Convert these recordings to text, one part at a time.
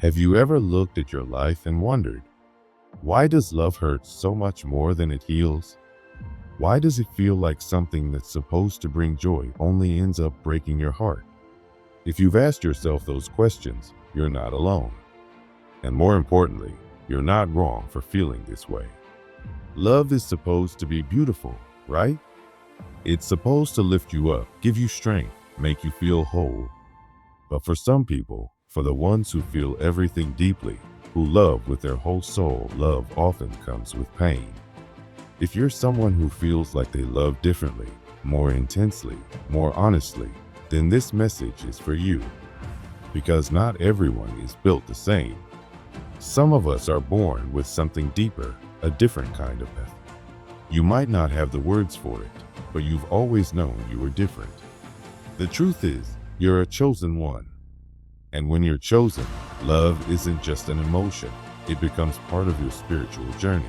Have you ever looked at your life and wondered, why does love hurt so much more than it heals? Why does it feel like something that's supposed to bring joy only ends up breaking your heart? If you've asked yourself those questions, you're not alone. And more importantly, you're not wrong for feeling this way. Love is supposed to be beautiful, right? It's supposed to lift you up, give you strength, make you feel whole. But for some people, for the ones who feel everything deeply, who love with their whole soul, love often comes with pain. If you're someone who feels like they love differently, more intensely, more honestly, then this message is for you. Because not everyone is built the same. Some of us are born with something deeper, a different kind of path. You might not have the words for it, but you've always known you were different. The truth is, you're a chosen one. And when you're chosen, love isn't just an emotion, it becomes part of your spiritual journey.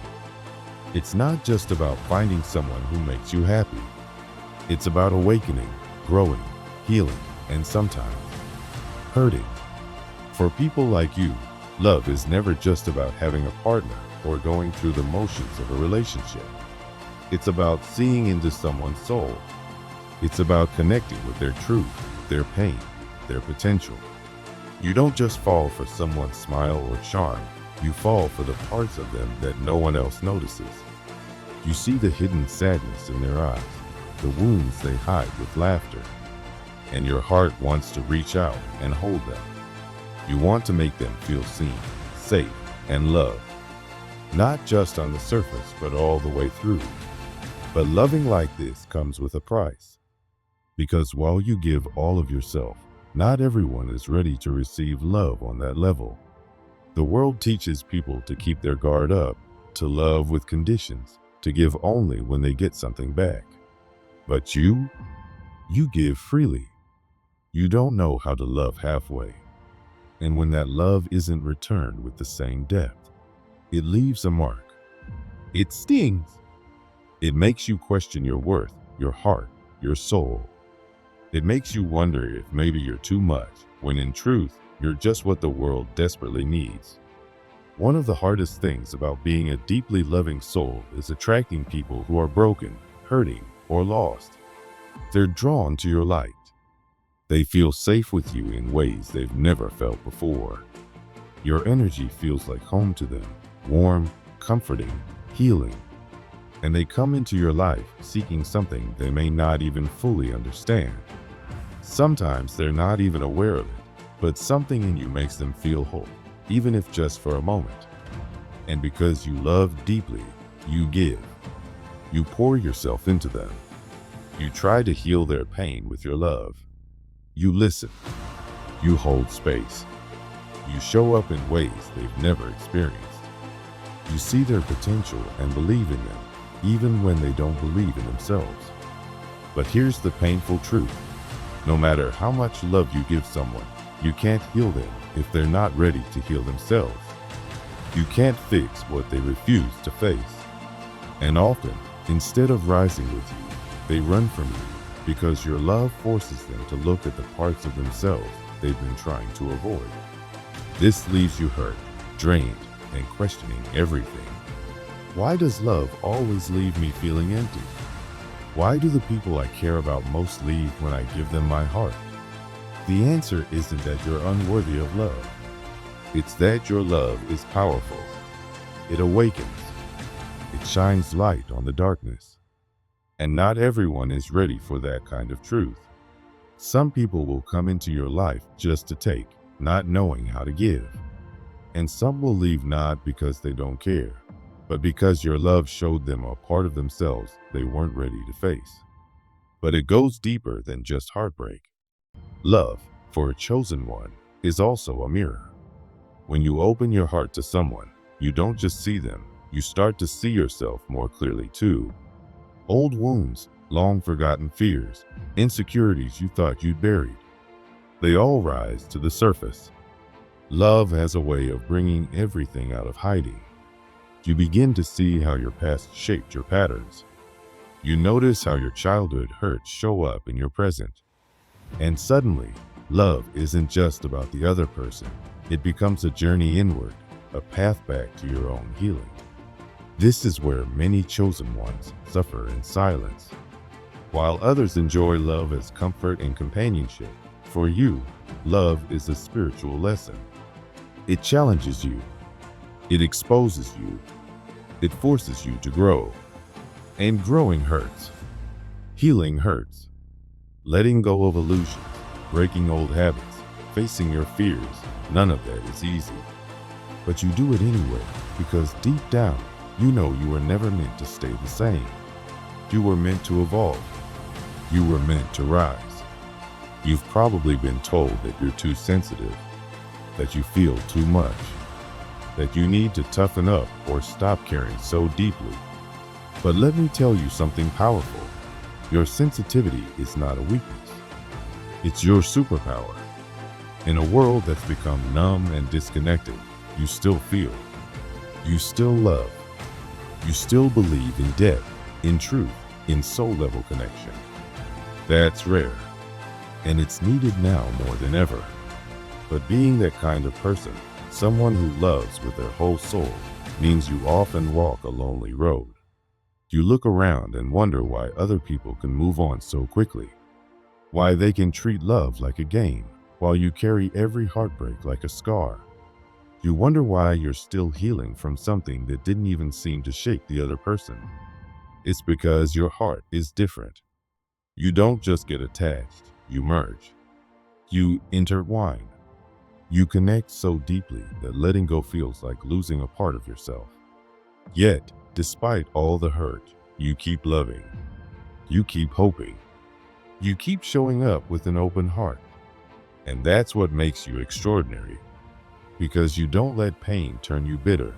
It's not just about finding someone who makes you happy. It's about awakening, growing, healing, and sometimes hurting. For people like you, love is never just about having a partner or going through the motions of a relationship. It's about seeing into someone's soul. It's about connecting with their truth, their pain, their potential. You don't just fall for someone's smile or charm, you fall for the parts of them that no one else notices. You see the hidden sadness in their eyes, the wounds they hide with laughter, and your heart wants to reach out and hold them. You want to make them feel seen, safe, and loved, not just on the surface, but all the way through. But loving like this comes with a price, because while you give all of yourself, not everyone is ready to receive love on that level. The world teaches people to keep their guard up, to love with conditions, to give only when they get something back. But you give freely. You don't know how to love halfway. And when that love isn't returned with the same depth, it leaves a mark. It stings. It makes you question your worth, your heart, your soul. It makes you wonder if maybe you're too much, when in truth, you're just what the world desperately needs. One of the hardest things about being a deeply loving soul is attracting people who are broken, hurting, or lost. They're drawn to your light. They feel safe with you in ways they've never felt before. Your energy feels like home to them, warm, comforting, healing. And they come into your life seeking something they may not even fully understand. Sometimes they're not even aware of it, but something in you makes them feel whole, even if just for a moment. And because you love deeply, you give. You pour yourself into them. You try to heal their pain with your love. You listen. You hold space. You show up in ways they've never experienced. You see their potential and believe in them, even when they don't believe in themselves. But here's the painful truth. No matter how much love you give someone, you can't heal them if they're not ready to heal themselves. You can't fix what they refuse to face. And often, instead of rising with you, they run from you because your love forces them to look at the parts of themselves they've been trying to avoid. This leaves you hurt, drained, and questioning everything. Why does love always leave me feeling empty? Why do the people I care about most leave when I give them my heart? The answer isn't that you're unworthy of love. It's that your love is powerful. It awakens. It shines light on the darkness. And not everyone is ready for that kind of truth. Some people will come into your life just to take, not knowing how to give. And some will leave not because they don't care, but because your love showed them a part of themselves they weren't ready to face. But it goes deeper than just heartbreak. Love, for a chosen one, is also a mirror. When you open your heart to someone, you don't just see them, you start to see yourself more clearly too. Old wounds, long forgotten fears, insecurities you thought you'd buried, they all rise to the surface. Love has a way of bringing everything out of hiding. You begin to see how your past shaped your patterns. You notice how your childhood hurts show up in your present. And suddenly, love isn't just about the other person. It becomes a journey inward, a path back to your own healing. This is where many chosen ones suffer in silence, while others enjoy love as comfort and companionship. For you, love is a spiritual lesson. It challenges you. It exposes you. It forces you to grow. And growing hurts. Healing hurts. Letting go of illusions, breaking old habits, facing your fears, none of that is easy. But you do it anyway, because deep down, you know you were never meant to stay the same. You were meant to evolve. You were meant to rise. You've probably been told that you're too sensitive, that you feel too much, that you need to toughen up or stop caring so deeply. But let me tell you something powerful. Your sensitivity is not a weakness. It's your superpower. In a world that's become numb and disconnected, you still feel. You still love. You still believe in depth, in truth, in soul-level connection. That's rare, and it's needed now more than ever. But being that kind of person, someone who loves with their whole soul, means you often walk a lonely road. You look around and wonder why other people can move on so quickly, why they can treat love like a game, while you carry every heartbreak like a scar. You wonder why you're still healing from something that didn't even seem to shake the other person. It's because your heart is different. You don't just get attached, you merge. You intertwine. You connect so deeply that letting go feels like losing a part of yourself. Yet, despite all the hurt, you keep loving. You keep hoping. You keep showing up with an open heart. And that's what makes you extraordinary. Because you don't let pain turn you bitter.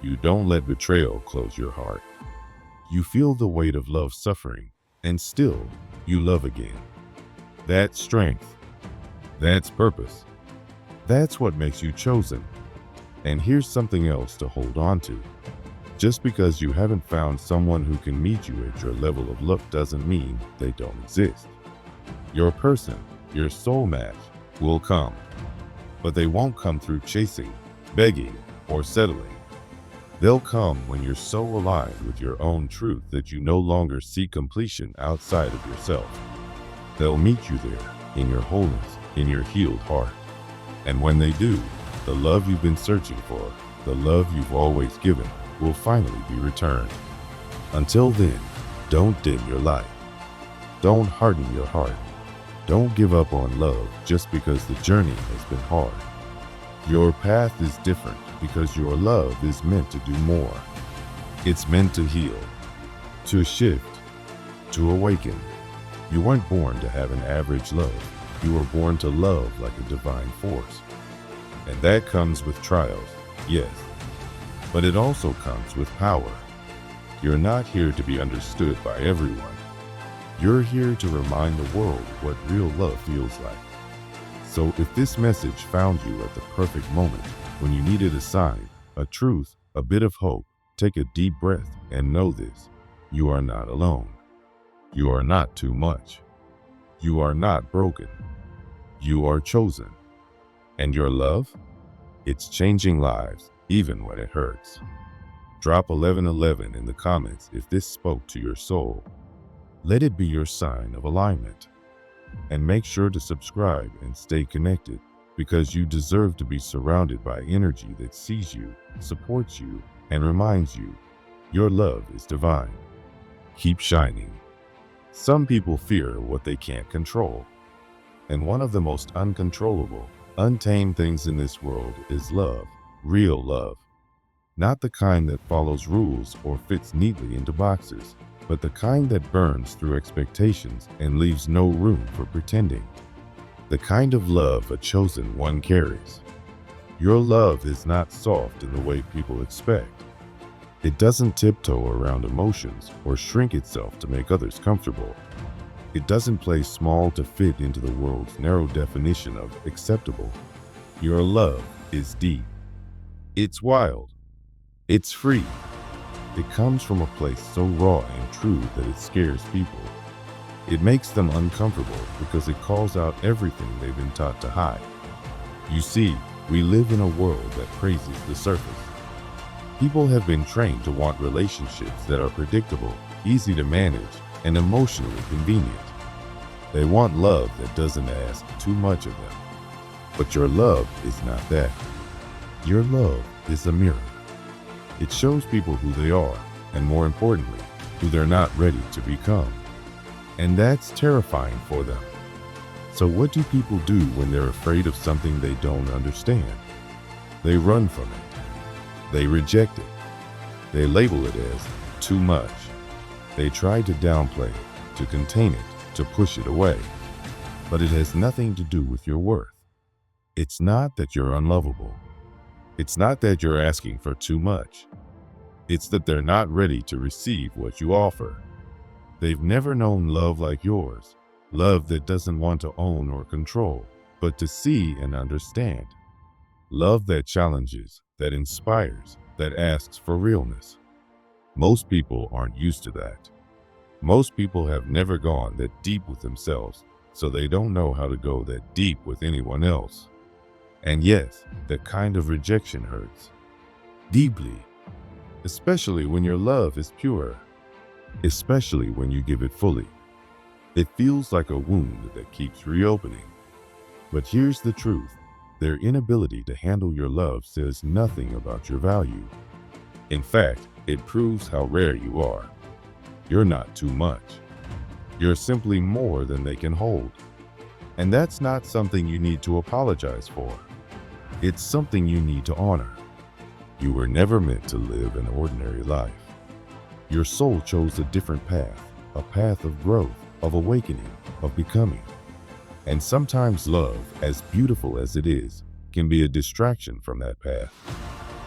You don't let betrayal close your heart. You feel the weight of love suffering, and still, you love again. That's strength. That's purpose. That's what makes you chosen. And here's something else to hold on to. Just because you haven't found someone who can meet you at your level of love doesn't mean they don't exist. Your person, your soul match, will come. But they won't come through chasing, begging, or settling. They'll come when you're so aligned with your own truth that you no longer seek completion outside of yourself. They'll meet you there, in your wholeness, in your healed heart. And when they do, the love you've been searching for, the love you've always given, will finally be returned. Until then, don't dim your light. Don't harden your heart. Don't give up on love just because the journey has been hard. Your path is different because your love is meant to do more. It's meant to heal, to shift, to awaken. You weren't born to have an average love. You were born to love like a divine force. And that comes with trials, yes, but it also comes with power. You're not here to be understood by everyone. You're here to remind the world what real love feels like. So if this message found you at the perfect moment, when you needed a sign, a truth, a bit of hope, take a deep breath and know this: you are not alone. You are not too much. You are not broken. You are chosen. And your love? It's changing lives, even when it hurts. Drop 1111 in the comments if this spoke to your soul. Let it be your sign of alignment. And make sure to subscribe and stay connected, because you deserve to be surrounded by energy that sees you, supports you, and reminds you your love is divine. Keep shining. Some people fear what they can't control. And one of the most uncontrollable, untamed things in this world is love, real love. Not the kind that follows rules or fits neatly into boxes, but the kind that burns through expectations and leaves no room for pretending. The kind of love a chosen one carries. Your love is not soft in the way people expect. It doesn't tiptoe around emotions or shrink itself to make others comfortable. It doesn't play small to fit into the world's narrow definition of acceptable. Your love is deep. It's wild. It's free. It comes from a place so raw and true that it scares people. It makes them uncomfortable because it calls out everything they've been taught to hide. You see, We live in a world that praises the surface. People have been trained to want relationships that are predictable, easy to manage, and emotionally convenient. They want love that doesn't ask too much of them. But your love is not that. Your love is a mirror. It shows people who they are, and more importantly, who they're not ready to become. And that's terrifying for them. So what do people do when they're afraid of something they don't understand? They run from it. They reject it. They label it as too much. They try to downplay it, to contain it, to push it away. But it has nothing to do with your worth. It's not that you're unlovable. It's not that you're asking for too much. It's that they're not ready to receive what you offer. They've never known love like yours, love that doesn't want to own or control, but to see and understand. Love that challenges, that inspires, that asks for realness. Most people aren't used to that. Most people have never gone that deep with themselves, so they don't know how to go that deep with anyone else. And yes, that kind of rejection hurts. Deeply. Especially when your love is pure. Especially when you give it fully. It feels like a wound that keeps reopening. But here's the truth. Their inability to handle your love says nothing about your value. In fact, it proves how rare you are. You're not too much. You're simply more than they can hold. And that's not something you need to apologize for. It's something you need to honor. You were never meant to live an ordinary life. Your soul chose a different path, a path of growth, of awakening, of becoming. And sometimes love, as beautiful as it is, can be a distraction from that path.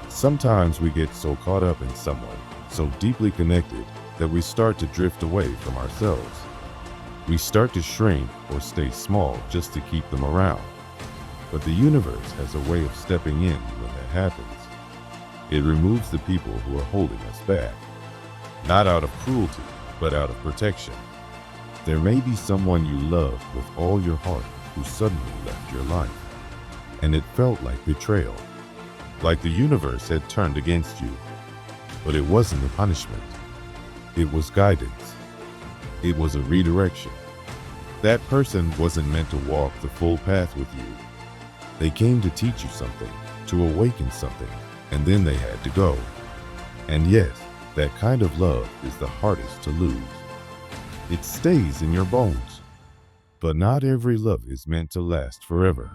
Sometimes we get so caught up in someone, so deeply connected, that we start to drift away from ourselves. We start to shrink or stay small just to keep them around. But the universe has a way of stepping in when that happens. It removes the people who are holding us back. Not out of cruelty, but out of protection. There may be someone you loved with all your heart who suddenly left your life. And it felt like betrayal. Like the universe had turned against you. But it wasn't a punishment. It was guidance. It was a redirection. That person wasn't meant to walk the full path with you. They came to teach you something, to awaken something, and then they had to go. And yes, that kind of love is the hardest to lose. It stays in your bones. But not every love is meant to last forever.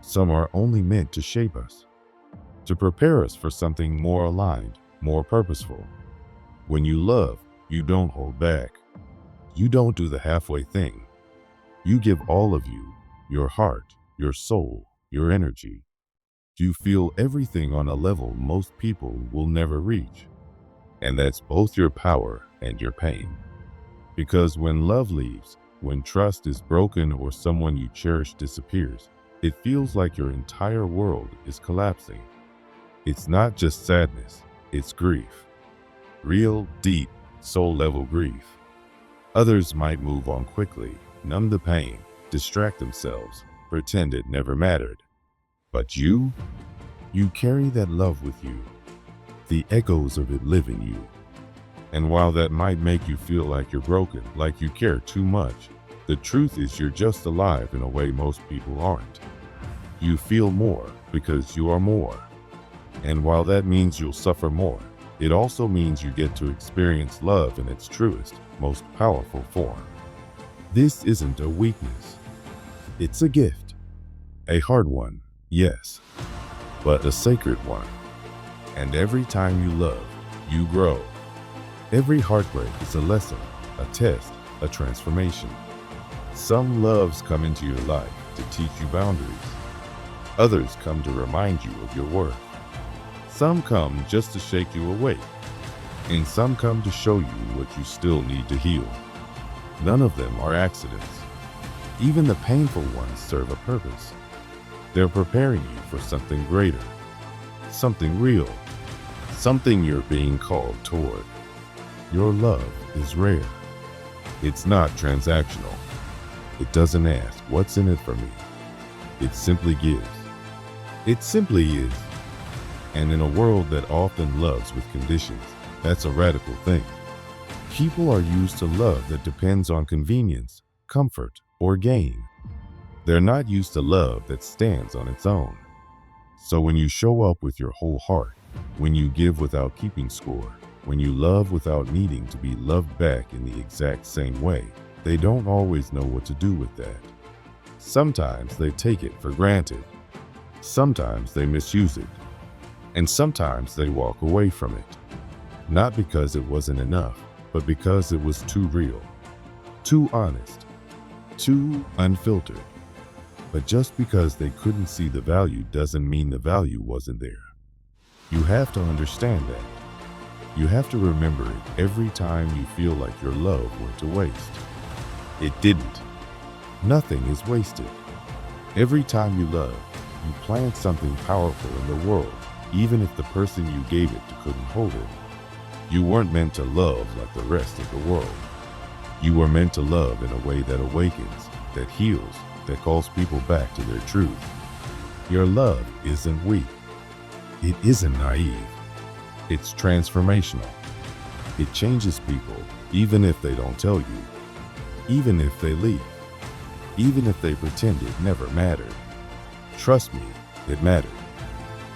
Some are only meant to shape us, to prepare us for something more aligned, more purposeful. When you love, you don't hold back. You don't do the halfway thing. You give all of you, your heart, your soul, your energy. You feel everything on a level most people will never reach. And that's both your power and your pain. Because when love leaves, when trust is broken or someone you cherish disappears, it feels like your entire world is collapsing. It's not just sadness, it's grief. Real, deep, soul-level grief. Others might move on quickly, numb the pain, distract themselves, pretend it never mattered. But you carry that love with you. The echoes of it live in you. And while that might make you feel like you're broken, like you care too much, the truth is you're just alive in a way most people aren't. You feel more because you are more. And while that means you'll suffer more, it also means you get to experience love in its truest, most powerful form. This isn't a weakness. It's a gift. A hard one, yes, but a sacred one. And every time you love, you grow. Every heartbreak is a lesson, a test, a transformation. Some loves come into your life to teach you boundaries. Others come to remind you of your worth. Some come just to shake you awake. And some come to show you what you still need to heal. None of them are accidents. Even the painful ones serve a purpose. They're preparing you for something greater, something real, something you're being called toward. Your love is rare. It's not transactional. It doesn't ask, what's in it for me? It simply gives. It simply is. And in a world that often loves with conditions, that's a radical thing. People are used to love that depends on convenience, comfort, or gain. They're not used to love that stands on its own. So when you show up with your whole heart, when you give without keeping score, when you love without needing to be loved back in the exact same way, they don't always know what to do with that. Sometimes they take it for granted. Sometimes they misuse it. And sometimes they walk away from it. Not because it wasn't enough, but because it was too real, too honest, too unfiltered. But just because they couldn't see the value doesn't mean the value wasn't there. You have to understand that. You have to remember it every time you feel like your love went to waste. It didn't. Nothing is wasted. Every time you love, you plant something powerful in the world, even if the person you gave it to couldn't hold it. You weren't meant to love like the rest of the world. You were meant to love in a way that awakens, that heals, that calls people back to their truth. Your love isn't weak. It isn't naive. It's transformational. It changes people, even if they don't tell you, even if they leave, even if they pretend it never mattered. Trust me, it mattered.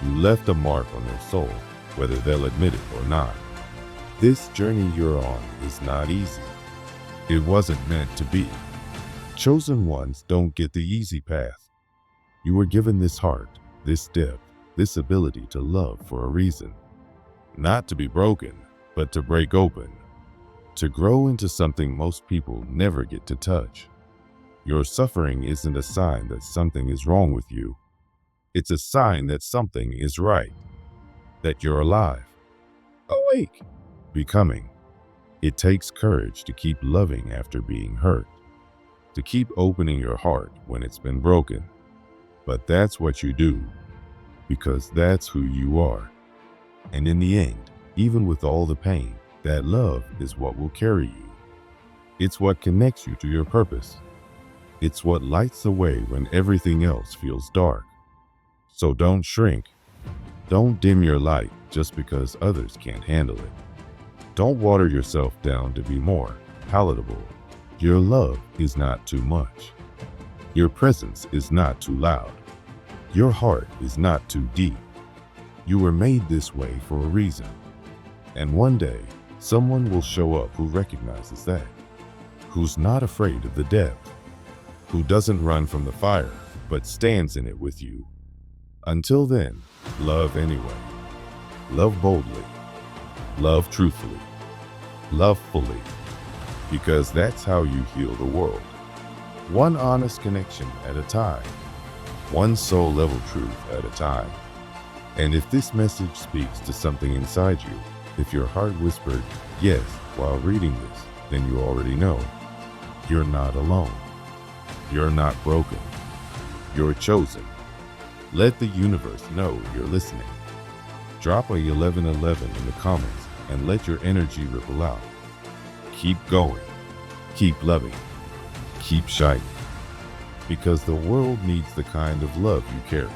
You left a mark on their soul, whether they'll admit it or not. This journey you're on is not easy. It wasn't meant to be. Chosen ones don't get the easy path. You were given this heart, this depth, this ability to love for a reason. Not to be broken, but to break open. To grow into something most people never get to touch. Your suffering isn't a sign that something is wrong with you. It's a sign that something is right. That you're alive. Awake. Becoming. It takes courage to keep loving after being hurt. To keep opening your heart when it's been broken. But that's what you do. Because that's who you are. And in the end, even with all the pain, that love is what will carry you. It's what connects you to your purpose. It's what lights the way when everything else feels dark. So don't shrink. Don't dim your light just because others can't handle it. Don't water yourself down to be more palatable. Your love is not too much. Your presence is not too loud. Your heart is not too deep. You were made this way for a reason. And one day, someone will show up who recognizes that. Who's not afraid of the depth. Who doesn't run from the fire, but stands in it with you. Until then, love anyway. Love boldly. Love truthfully. Love fully. Because that's how you heal the world. One honest connection at a time. One soul level truth at a time. And if this message speaks to something inside you, if your heart whispered yes while reading this, then you already know. You're not alone. You're not broken. You're chosen. Let the universe know you're listening. Drop a 1111 in the comments and let your energy ripple out. Keep going. Keep loving. Keep shining. Because the world needs the kind of love you carry,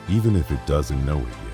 even if it doesn't know it yet.